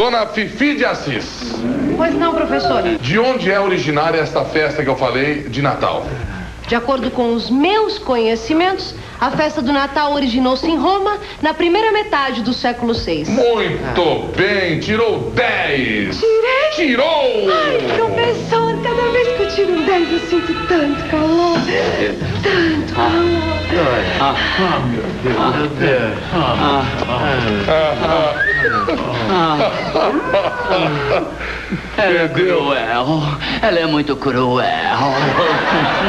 Dona Fifi de Assis. Pois não, professor. De onde é originária esta festa que eu falei de Natal? De acordo com os meus conhecimentos, a festa do Natal originou-se em Roma na primeira metade do século VI. Muito bem, tirou 10. Tirei? Tirou! Ai, professor, cada vez que eu tiro um 10 eu sinto tanto calor. Tanto calor. Meu Deus. Ela é cruel. Ela é muito cruel.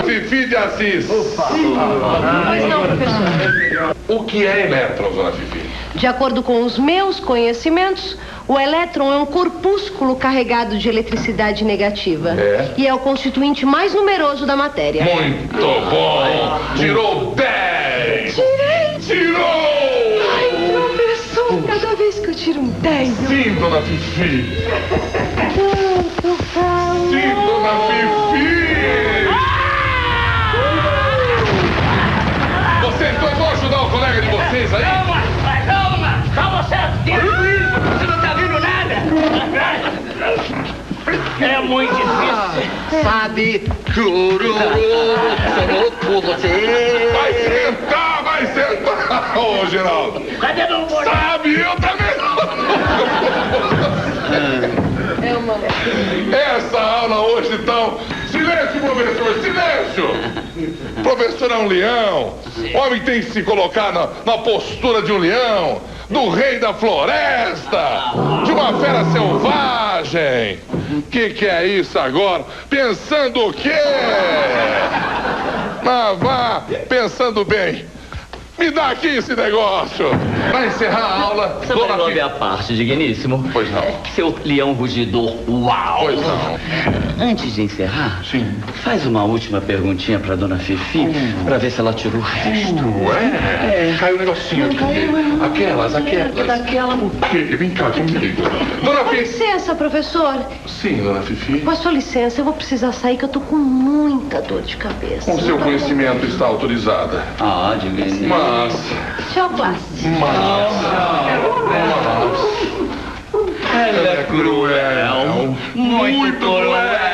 Fifi de Assis. Pois não, professor. O que é elétron, Dona Fifi? De acordo com os meus conhecimentos, o elétron é um corpúsculo carregado de eletricidade negativa. É? E é o constituinte mais numeroso da matéria. Muito bom! Tirou 10! Tirei! Tirou! Ai, professor, cada vez que eu tiro um 10, eu... Sim, Dona Fifi! Tanto calor. Sim, Dona Fifi! Vocês dois vão ajudar o colega de vocês aí? Calma, certo! Você não tá vendo nada? É muito difícil. Sabe, chorou por você. Vai sentar! Ô, Geraldo! Cadê meu amor? Sabe, eu também não! É uma... Essa aula hoje, então... Silêncio, professor, silêncio! O professor é um leão. O homem tem que se colocar na postura de um leão, do rei da floresta, de uma fera selvagem. Que é isso agora? Pensando o quê? Mas vá, pensando bem. Me dá aqui esse negócio. Vai encerrar a aula. Você vai logo a parte, digníssimo? Pois não. Seu leão rugidor, uau! Pois não. Antes de encerrar, Sim. faz uma última perguntinha pra Dona Fifi, pra ver se ela tirou o resto. Caiu um negocinho aqui. Aquelas. Daquela... O quê? Vem cá comigo. Dona Com Fifi. licença, professor. Sim, Dona Fifi. Com a sua licença, eu vou precisar sair que eu tô com muita dor de cabeça. Com seu conhecimento está autorizada. Ah, digníssimo. Mas... Tchau, classe. Ela é cruel. Muito cruel.